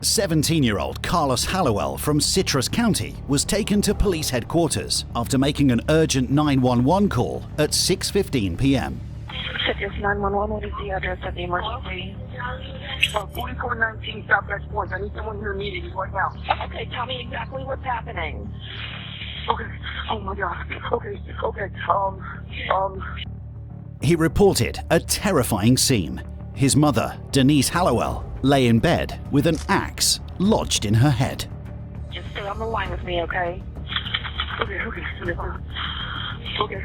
17-year-old Carlos Hallowell from Citrus County was taken to police headquarters after making an urgent 911 call at 6:15 p.m. Citrus 911, what is the address of the emergency? 4419 Southwest Point. I need someone here immediately right now. Okay, tell me exactly what's happening. Okay. Oh my God. Okay. He reported a terrifying scene. His mother, Denise Hallowell, lay in bed with an axe lodged in her head. Just stay on the line with me, okay? Okay.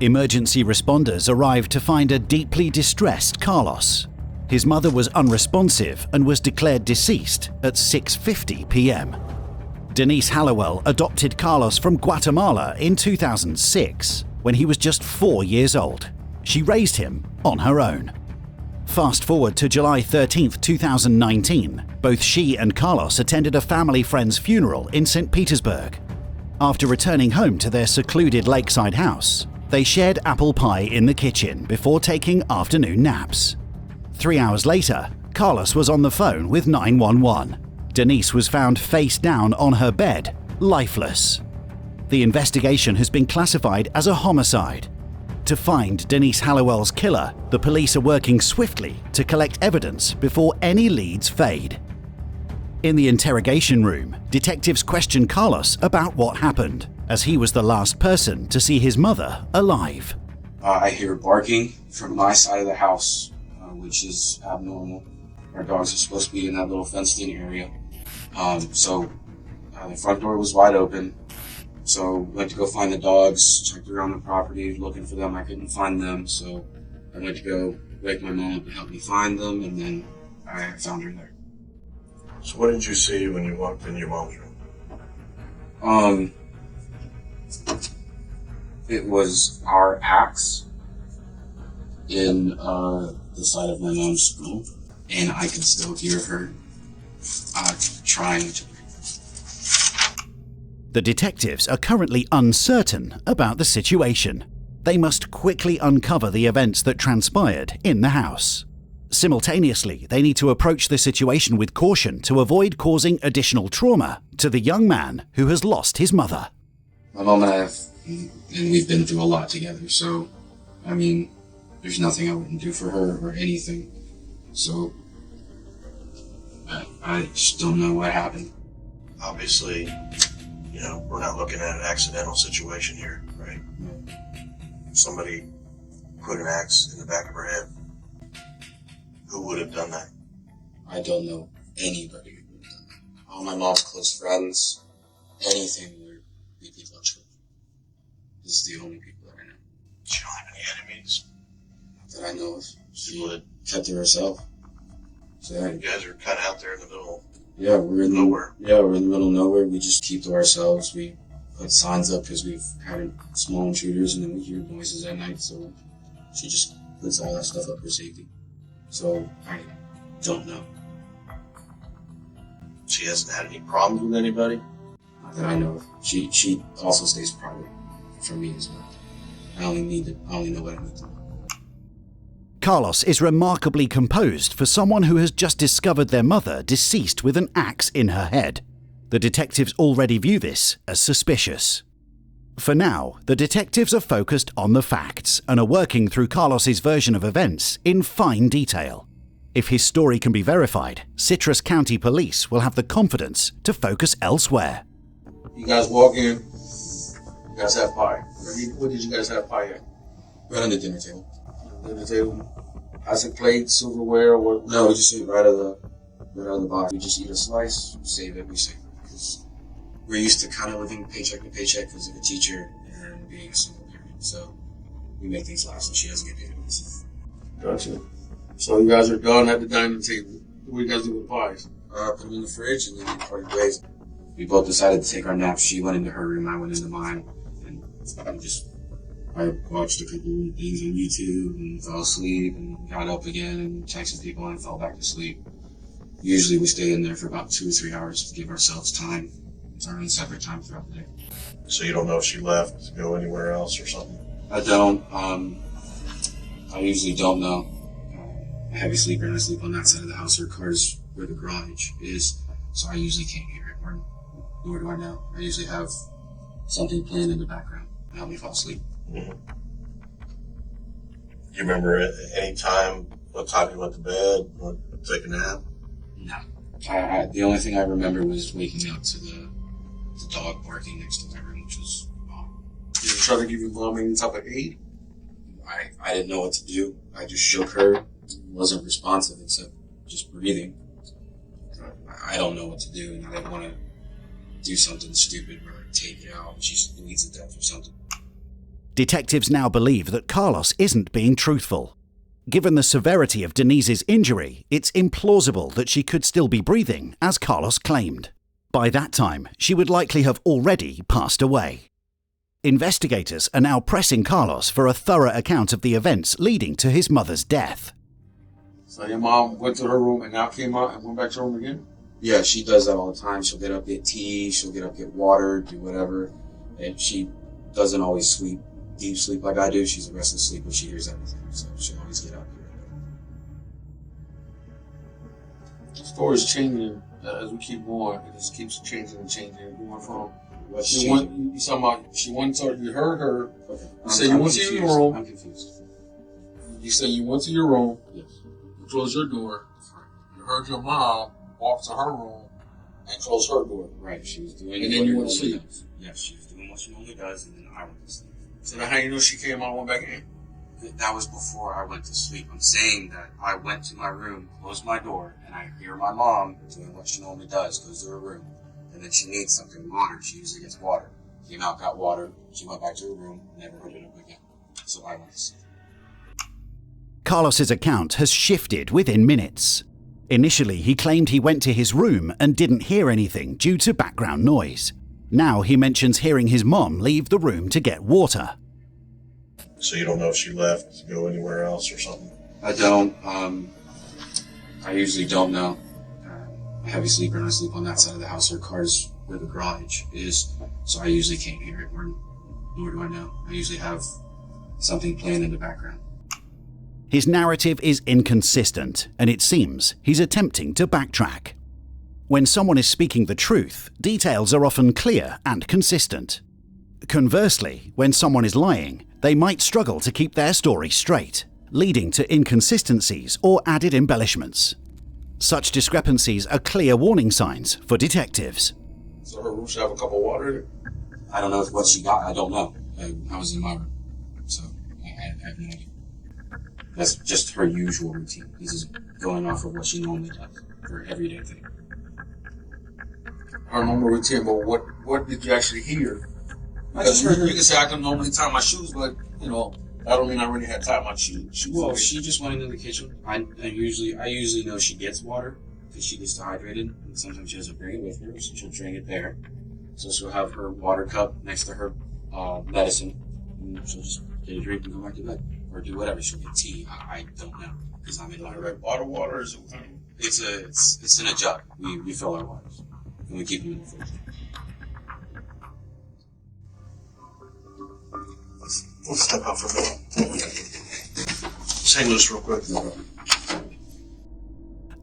Emergency responders arrived to find a deeply distressed Carlos. His mother was unresponsive and was declared deceased at 6:50 p.m. Denise Hallowell adopted Carlos from Guatemala in 2006 when he was just 4 years old. She raised him on her own. Fast forward to July 13, 2019, both she and Carlos attended a family friend's funeral in St. Petersburg. After returning home to their secluded lakeside house, they shared apple pie in the kitchen before taking afternoon naps. 3 hours later, Carlos was on the phone with 911. Denise was found face down on her bed, lifeless. The investigation has been classified as a homicide. To find Denise Hallowell's killer, the police are working swiftly to collect evidence before any leads fade. In the interrogation room, detectives question Carlos about what happened, as he was the last person to see his mother alive. I hear barking from my side of the house, which is abnormal. Our dogs are supposed to be in that little fenced-in area. So the front door was wide open. So went to go find the dogs, checked around the property, looking for them. I couldn't find them, so I went to go wake my mom up and help me find them, and then I found her there. So what did you see when you walked in your mom's room? It was our axe in the side of my mom's room, and I could still hear her trying to breathe. The detectives are currently uncertain about the situation. They must quickly uncover the events that transpired in the house. Simultaneously, they need to approach the situation with caution to avoid causing additional trauma to the young man who has lost his mother. My mom and I we've been through a lot together, so, I mean, there's nothing I wouldn't do for her or anything. So, I just don't know what happened. Obviously, we're not looking at an accidental situation here, right? Somebody put an axe in the back of her head. Who would have done that? I don't know anybody who would have done that. All my mom's close friends, anything would be people in church. This is the only people that I know. She don't have any enemies? That I know of. She would have kept to herself. So, you guys are kind of out there in the middle. Yeah, we're in nowhere. We're in the middle of nowhere. We just keep to ourselves. We put signs up because we've had small intruders, and then we hear noises at night. So she just puts all that stuff up for safety. So I don't know. She hasn't had any problems with anybody? Not that I know of. She also stays private from me as well. I only know what I need to know. Carlos is remarkably composed for someone who has just discovered their mother deceased with an axe in her head. The detectives already view this as suspicious. For now, the detectives are focused on the facts and are working through Carlos's version of events in fine detail. If his story can be verified, Citrus County Police will have the confidence to focus elsewhere. You guys walk in, you guys have pie. What did you guys have pie at? Right on the dinner table. Dinner table. Plastic plates, silverware, or no, we just eat right out of the box. We just eat a slice, save it, we save it. Because we're used to kind of living paycheck to paycheck because of a teacher and being a single parent. So we make things last and she doesn't get paid for it. Gotcha. So you guys are done at the dining table. What do you guys do with pies? Put them in the fridge and then we parted ways. We both decided to take our naps. She went into her room, I went into mine. And I watched a couple of things on YouTube and fell asleep and got up again and texted people and fell back to sleep. Usually we stay in there for about 2 or 3 hours to give ourselves time. It's our own separate time throughout the day. So you don't know if she left to go anywhere else or something? I don't. I usually don't know. a heavy sleeper and I sleep on that side of the house. Her car's where the garage is, so I usually can't hear it, or nor do I now. I usually have something playing in the background to help me fall asleep. Mm-hmm. You remember at any time, what time you went to bed, or take a nap? No. The only thing I remember was waking up to the dog barking next to my room, which was wrong. Did you try to give your mom any type of aid? I didn't know what to do. I just shook her. Wasn't responsive except just breathing. I don't know what to do, and I didn't want to do something stupid or take it out and she bleeds to death or something. Detectives now believe that Carlos isn't being truthful. Given the severity of Denise's injury, it's implausible that she could still be breathing, as Carlos claimed. By that time, she would likely have already passed away. Investigators are now pressing Carlos for a thorough account of the events leading to his mother's death. So your mom went to her room and now came out and went back to her room again? Yeah, she does that all the time. She'll get up, get tea, she'll get up, get water, do whatever. And she doesn't always sleep, deep sleep like I do. She's a restless sleeper. She hears everything. So she'll always get up. The story's changing as we keep going. It just keeps changing and changing. Going from you talking about she went to, you heard her. Okay. You said you went to your room. I'm confused. You said you went to your room. Yes. You closed your door. You heard your mom walk to her room and close her door. Right. She was doing. And then you went to sleep. Yes, she was doing what she normally does, and then I went to sleep. So then how you know she came out and went back in? That was before I went to sleep. I'm saying that I went to my room, closed my door, and I hear my mom doing what she normally does, goes to her room, and then she needs something, water. She usually gets water. Came out, got water. She went back to her room, never heard it up again. So I went to sleep. Carlos's account has shifted within minutes. Initially, he claimed he went to his room and didn't hear anything due to background noise. Now he mentions hearing his mom leave the room to get water. So you don't know if she left to go anywhere else or something? I don't. I usually don't know. I'm a heavy sleeper and I sleep on that side of the house. Her car's where the garage is, so I usually can't hear it, nor do I know. I usually have something playing in the background. His narrative is inconsistent, and it seems he's attempting to backtrack. When someone is speaking the truth, details are often clear and consistent. Conversely, when someone is lying, they might struggle to keep their story straight, leading to inconsistencies or added embellishments. Such discrepancies are clear warning signs for detectives. So her room should have a cup of water in it? I don't know what she got. I don't know. I was in my room, so I have no idea. That's just her usual routine. This is going off of what she normally does for everyday thing. Her normal routine, but what did you actually hear? I just heard her. You can say I can normally tie my shoes, but I don't mean I really had tied my shoes. Well, she just went into the kitchen. I usually know she gets water because she gets dehydrated, and sometimes she doesn't bring it with her, so she'll drink it there. So she'll have her water cup next to her medicine, and she'll just get a drink and go back to bed, or do whatever. She'll get tea. I don't know because I'm in my room. Bottled water is It's in a jug. We fill our waters and we keep them in the fridge. Let's step out for a minute. St. Louis real quick.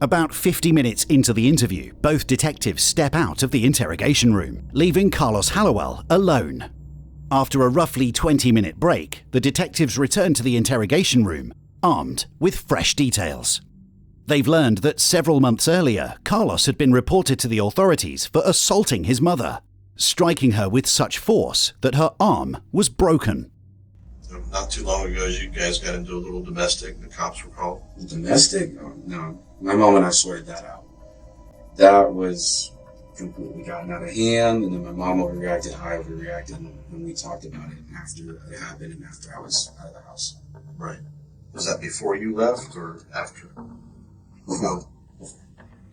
About 50 minutes into the interview, both detectives step out of the interrogation room, leaving Carlos Hallowell alone. After a roughly 20-minute break, the detectives return to the interrogation room, armed with fresh details. They've learned that several months earlier, Carlos had been reported to the authorities for assaulting his mother, striking her with such force that her arm was broken. Not too long ago, you guys got into a little domestic. The cops were called. Domestic? Oh, no. My mom and I sorted that out. That was completely gotten out of hand, and then my mom overreacted, I overreacted, and we talked about it after it happened and after I was out of the house. Right. Was that before you left or after? Before.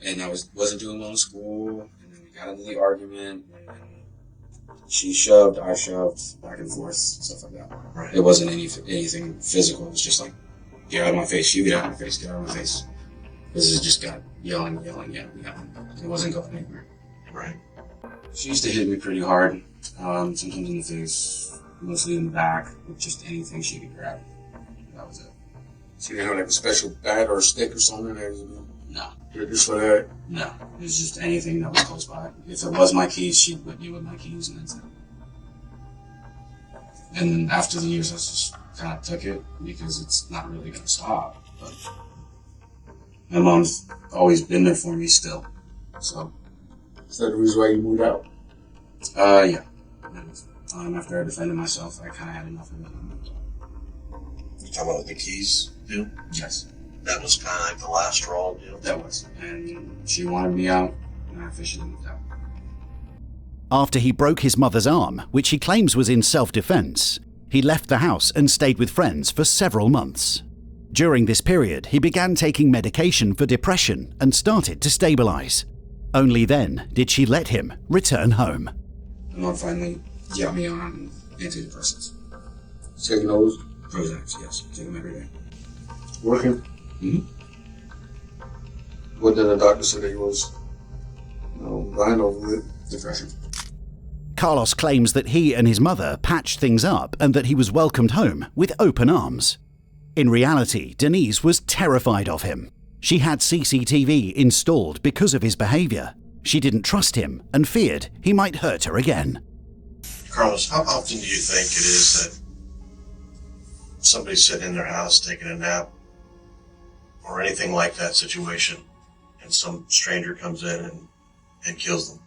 And I wasn't doing well in school, and then we got into the argument, and she shoved, I shoved, back and forth, stuff like that. Right. It wasn't anything physical. It was just like, get out of my face, you get out of my face, get out of my face. This is just got yelling. It wasn't going anywhere. Right. She used to hit me pretty hard, sometimes in the face, mostly in the back, with just anything she could grab. That was it. So you have like a special bat or a stick or something there? No. Just for that? No. It was just anything that was close by. If it was my keys, she'd whip me with my keys, and that's it. And then after the years, I just kind of took it because it's not really going to stop. But my mom's always been there for me still. So. Is that the reason why you moved out? Yeah. After I defended myself, I kind of had enough of it. You talking about the keys deal? Yes. That was kind of like the last straw deal? That was. And she wanted me out, and I officially moved out. After he broke his mother's arm, which he claims was in self-defense, he left the house and stayed with friends for several months. During this period, he began taking medication for depression and started to stabilize. Only then did she let him return home. My mom finally got me on antidepressants. Taking those? Prozacs, yes. Take them every day. Working? Mm-hmm. What did the doctor say that he was dying over with? Depression. Carlos claims that he and his mother patched things up and that he was welcomed home with open arms. In reality, Denise was terrified of him. She had CCTV installed because of his behavior. She didn't trust him and feared he might hurt her again. Carlos, how often do you think it is that somebody's sitting in their house taking a nap or anything like that situation and some stranger comes in and kills them?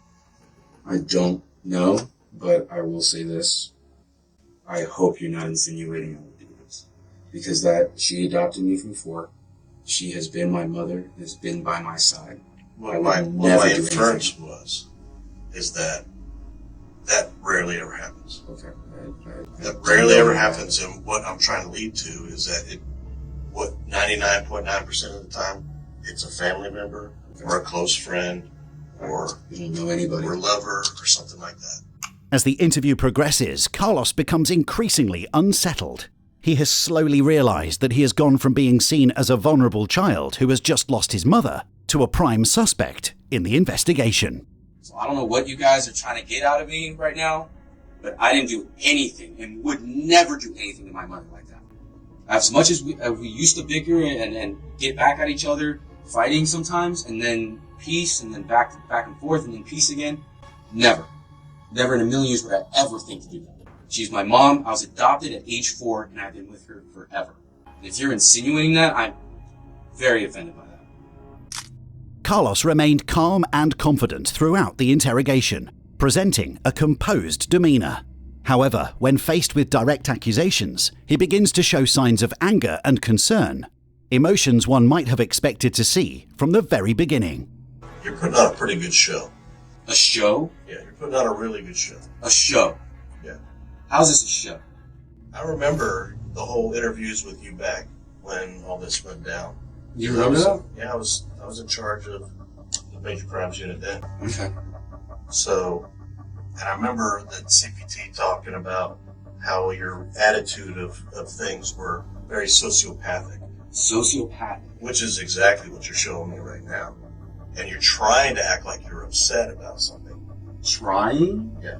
I don't know, but I will say this. I hope you're not insinuating I would do this. Because she adopted me from 4. She has been my mother, has been by my side. What my inference is that rarely ever happens. Okay. That rarely ever happens, and what I'm trying to lead to is that 99.9% of the time, it's a family member or a close friend or you don't know anybody or a lover or something like that. As the interview progresses, Carlos becomes increasingly unsettled. He has slowly realized that he has gone from being seen as a vulnerable child who has just lost his mother to a prime suspect in the investigation. So I don't know what you guys are trying to get out of me right now, but I didn't do anything and would never do anything to my mother like that. As much as we used to bicker and get back at each other, fighting sometimes, and then peace, and then back and forth, and then peace again, never in a million years would I ever think to do that. She's my mom. I was adopted at age 4, and I've been with her forever. And if you're insinuating that, I'm very offended by that. Carlos remained calm and confident throughout the interrogation, presenting a composed demeanor. However, when faced with direct accusations, he begins to show signs of anger and concern, emotions one might have expected to see from the very beginning. You're putting on a pretty good show. A show? Yeah, you're putting on a really good show. A show? Yeah. How's this a show? I remember the whole interviews with you back when all this went down. You remember that? Yeah, I was in charge of the major crimes unit then. Okay. So, and I remember that CPT talking about how your attitude of things were very sociopathic. Sociopathic? Which is exactly what you're showing me right now. And you're trying to act like you're upset about something. Trying? Yeah.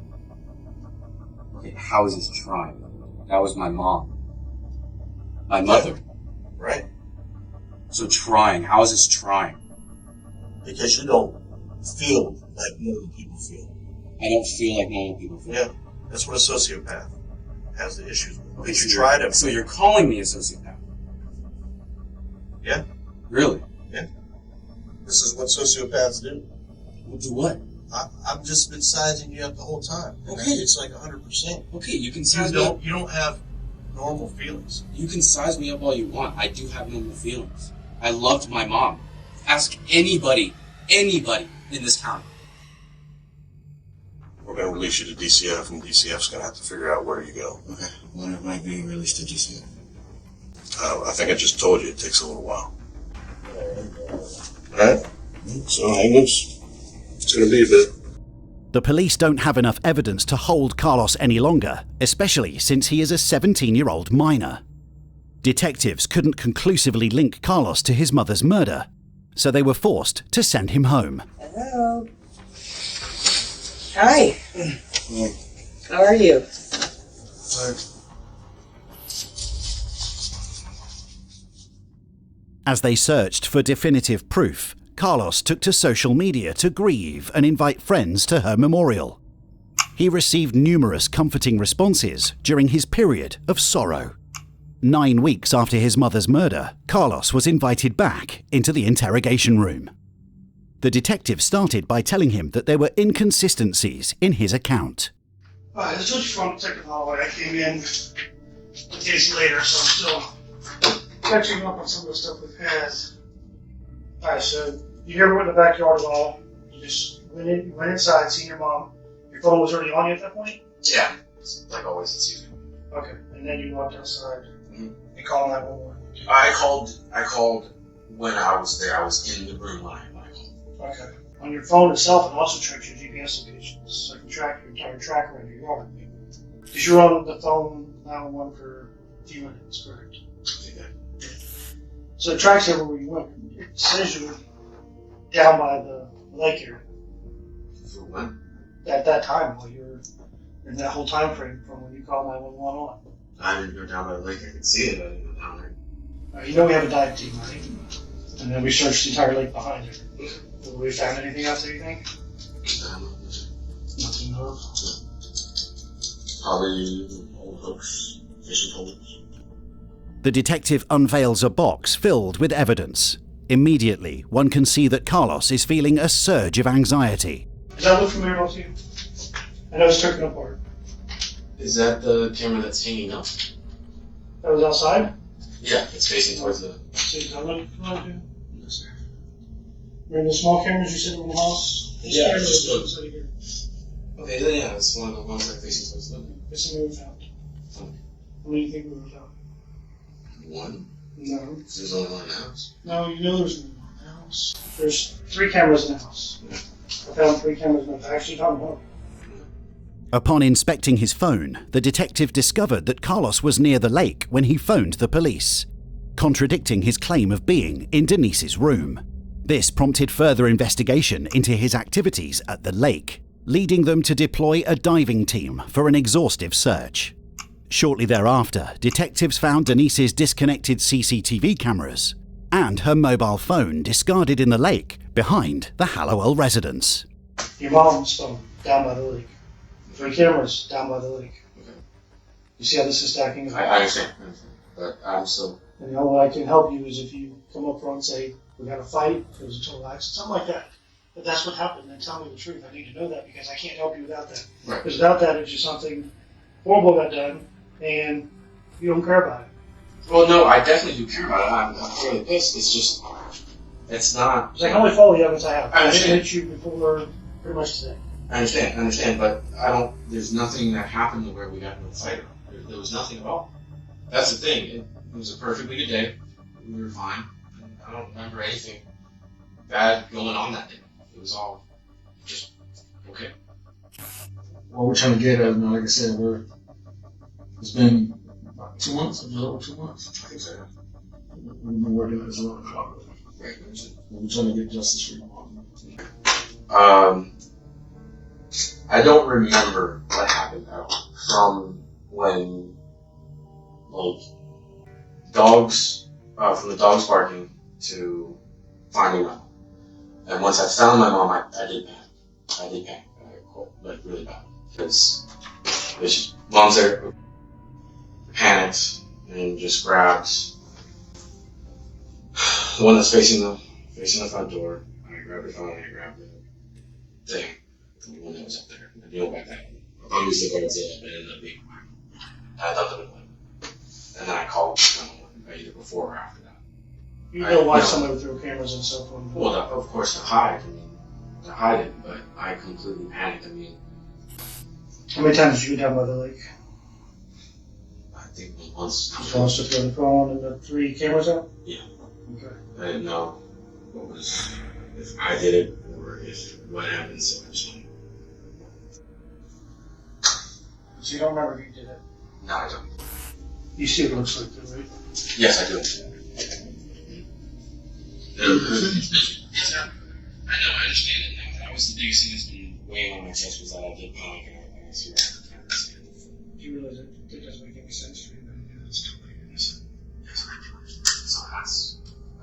Okay, how is this trying? That was my mom. My mother. Right. So trying, how is this trying? Because you don't feel like normal people feel. I don't feel like normal people feel. Yeah, that's what a sociopath has the issues with. Okay, So you're calling me a sociopath? Yeah. Really? Yeah. This is what sociopaths do. Do what? I've just been sizing you up the whole time. Okay. It's like 100%. Okay, you can size me up. You don't have normal feelings. You can size me up all you want. I do have normal feelings. I loved my mom. Ask anybody in this county. We're going to release you to DCF, and DCF's going to have to figure out where you go. Okay. When am I being released to DCF? I think I just told you it takes a little while. Alright? So hang loose. It's going to be a bit. The police don't have enough evidence to hold Carlos any longer, especially since he is a 17-year-old minor. Detectives couldn't conclusively link Carlos to his mother's murder, so they were forced to send him home. Hello. Hi. How are you? As they searched for definitive proof, Carlos took to social media to grieve and invite friends to her memorial. He received numerous comforting responses during his period of sorrow. 9 weeks after his mother's murder, Carlos was invited back into the interrogation room. The detective started by telling him that there were inconsistencies in his account. Alright, this was from Detective Holloway. I came in days later, so I'm still catching up on some of the stuff we've had. Alright, so you never went in the backyard at all. You just went inside, seen your mom. Your phone was already on you at that point? Yeah, like always, it's easy. Okay, and then you walked outside and called 911. I called when I was there. I was in the room when I called. Okay. On your phone itself, it also tracks your GPS locations, so it can track your entire tracker in your yard. Because you were on the phone 911 for a few minutes, correct? Yeah. So it tracks everywhere you went. It says you were down by the lake area. For when? At that time, while you were in that whole time frame from when you called 911 on. I didn't go down by the lake. I could see it. I didn't go down there. You know we have a dive team, right? And then we searched the entire lake behind it. Have we found anything out there, you think? Nothing else? Probably old hooks, fishing poles. The detective unveils a box filled with evidence. Immediately, one can see that Carlos is feeling a surge of anxiety. Does that look familiar to you? I know it's taken apart. Is that the camera that's hanging up? That was outside? Yeah, it's facing towards the. See, how much do? Yes, sir. Remember the small cameras you said in the house? This Yeah, camera it's is just outside here. Okay, then yeah, it's one of the ones that are facing towards the. It's a move out. How many do you think we were found? One? No. There's only one in the house. No, you know there's one in the house. There's 3 cameras in the house. Yeah. I found 3 cameras in the house. I actually found one. Upon inspecting his phone, the detective discovered that Carlos was near the lake when he phoned the police, contradicting his claim of being in Denise's room. This prompted further investigation into his activities at the lake, leading them to deploy a diving team for an exhaustive search. Shortly thereafter, detectives found Denise's disconnected CCTV cameras and her mobile phone discarded in the lake behind the Hallowell residence. Your mom's phone down by the lake. 3 cameras down by the lake. Okay. You see how this is stacking? I understand. But I'm still. And the only way I can help you is if you come up front and say, we got a fight, there was a total accident, something like that. But that's what happened, then tell me the truth. I need to know that because I can't help you without that. Right. Because without that, it's just something horrible got done, and you don't care about it. Well, no, I definitely do care about it. I'm fairly pissed. It's just. It's not. Because I can only follow the evidence I have. I I understand. didn't hit you before pretty much today. I understand, but I don't. There's nothing that happened where we got in a fight. There was nothing at all. That's the thing. It was a perfectly good day. We were fine. And I don't remember anything bad going on that day. It was all just okay. What we're trying to get at, like I said, it's been about 2 months, a little over 2 months. I think so. We've been working this a lot. Right. We're trying to get justice for your mom. I don't remember what happened from when, like, dogs, from the dogs barking to finding my mom. And once I found my mom, I did panic. I quit, like, really bad. Because mom's there, panicked, and just grabbed the one that's facing the front door. I grabbed her phone, I grabbed the thing. The one that was up there. I knew back then. I used the guards up, and it ended up being mine. I thought that it was. And then I called either before or after that. You know why somebody would throw cameras and stuff on. Well, of course, to hide. To hide it, but I completely panicked. How many times did you go down by the lake? I think once. Just once to throw the phone and the 3 cameras out? Yeah. Okay. I didn't know if I did it or if what happened, so I just. So you don't remember if you did it? No, I don't. You see what it looks like, though, right? Yes, I do. It's not. I know, I understand it now. That was the biggest thing that's been weighing on my chest was that I did panic and I see what happened. Do you realize it doesn't make any sense for you? Yes, I do understand. So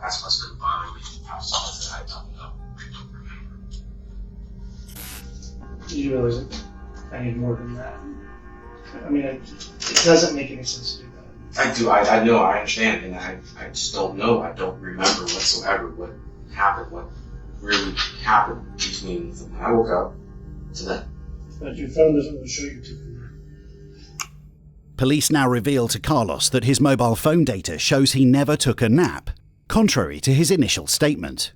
That's what's been bothering me the past months that I don't know. I don't remember. You realize it? I need more than that. I mean, it doesn't make any sense to do that. I do. I know. I understand, and I just don't know. I don't remember whatsoever what happened. What really happened between when I woke up to then. But your phone doesn't really show you too. Police now reveal to Carlos that his mobile phone data shows he never took a nap, contrary to his initial statement.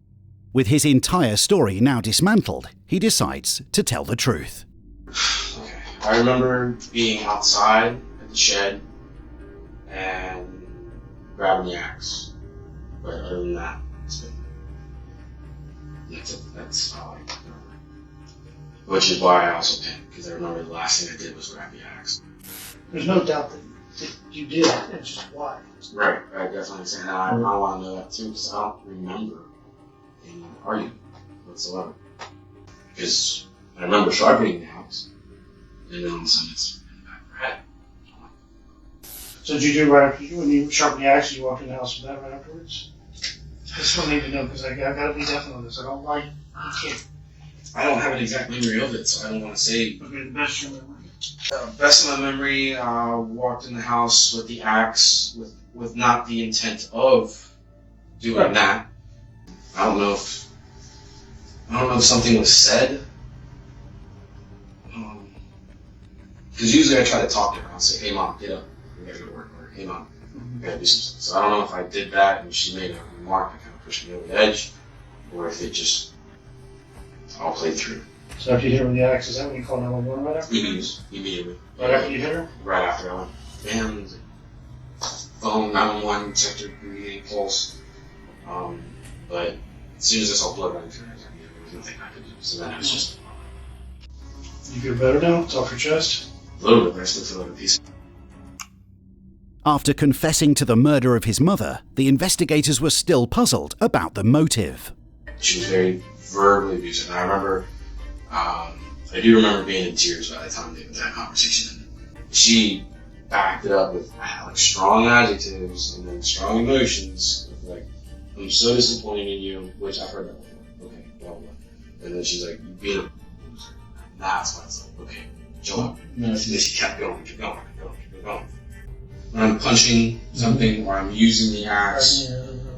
With his entire story now dismantled, he decides to tell the truth. Okay. I remember being outside at the shed and grabbing the axe. But other than that, that's all I remember. Which is why I also panicked, because I remember the last thing I did was grab the axe. There's no doubt that you did it, it's just why. Right, that's what I'm saying. I want to know that too, because I don't remember any argument whatsoever. Because I remember sharpening the axe, and then all of a sudden it's in the back of her head. So did you do right after when you sharpened the axe, you walked in the house with that right afterwards? This one I need to know, because I gotta be definite on this. I don't like, I can't. I don't have an exact memory of it, so I don't want to say. Okay, the best you remember. Best of my memory, walked in the house with the axe, with not the intent of doing that. I don't know if something was said. Because usually I try to talk to her. I'll say, "Hey mom, get up, we gotta go to work." Or, "Hey mom, we gotta do something." So I don't know if I did that and she made a remark that kind of pushed me over the edge, or if it just all played through. So after you hit her with the axe, is that when you called 911 right after? Immediately. Right after you hit her? Right after I went, bam, phone, 911, checked her breathing, pulse. But as soon as I saw blood running through her, there was nothing I could do. So then it was just. You feel better now? It's off your chest? A little bit, but I still feel like a piece. After confessing to the murder of his mother, the investigators were still puzzled about the motive. She was very verbally abusive, and I remember. I do remember being in tears by the time they had that conversation. She backed it up with like strong adjectives and then strong emotions. Like, "I'm so disappointed in you," which I've heard that before. Okay, blah, blah. And then she's like, "You being a loser." And that's why it's like, okay, chill out. And then she kept going, kept going, kept going, kept going. When I'm punching something or I'm using the axe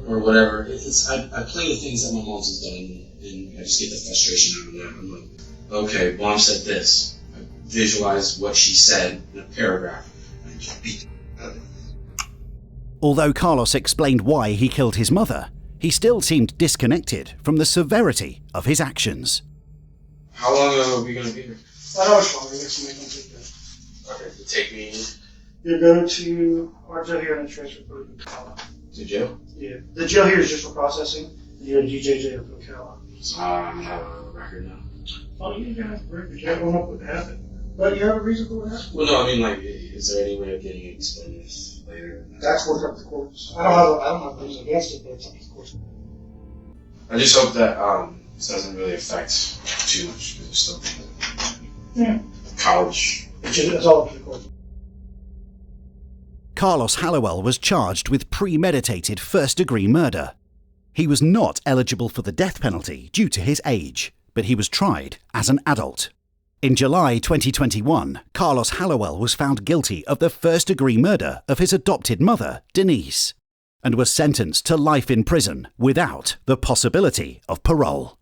or whatever, I play the things that my mom's has done and I just get the frustration out of that. I'm like, okay, mom said this. I visualize what she said in a paragraph and just beat it. Although Carlos explained why he killed his mother, he still seemed disconnected from the severity of his actions. How long are we going to be here? I know it's longer. Next week, I'll take that. Okay, to take me You go to our jail here and then transfer for Ocala. to jail? Yeah. The jail here is just for processing. And you go to DJJ up to Ocala. So I have a record now. Oh, you got a record. You don't know what happened. But you have a reason for what happened. Well, no, I mean, like, is there any way of getting it explained later? That's worked up to the courts. I don't have things against it, but it's up to the courts. I just hope that this doesn't really affect too much because it's still college. It's all up to the courts. Carlos Hallowell was charged with premeditated first-degree murder. He was not eligible for the death penalty due to his age, but he was tried as an adult. In July 2021, Carlos Hallowell was found guilty of the first-degree murder of his adopted mother, Denise, and was sentenced to life in prison without the possibility of parole.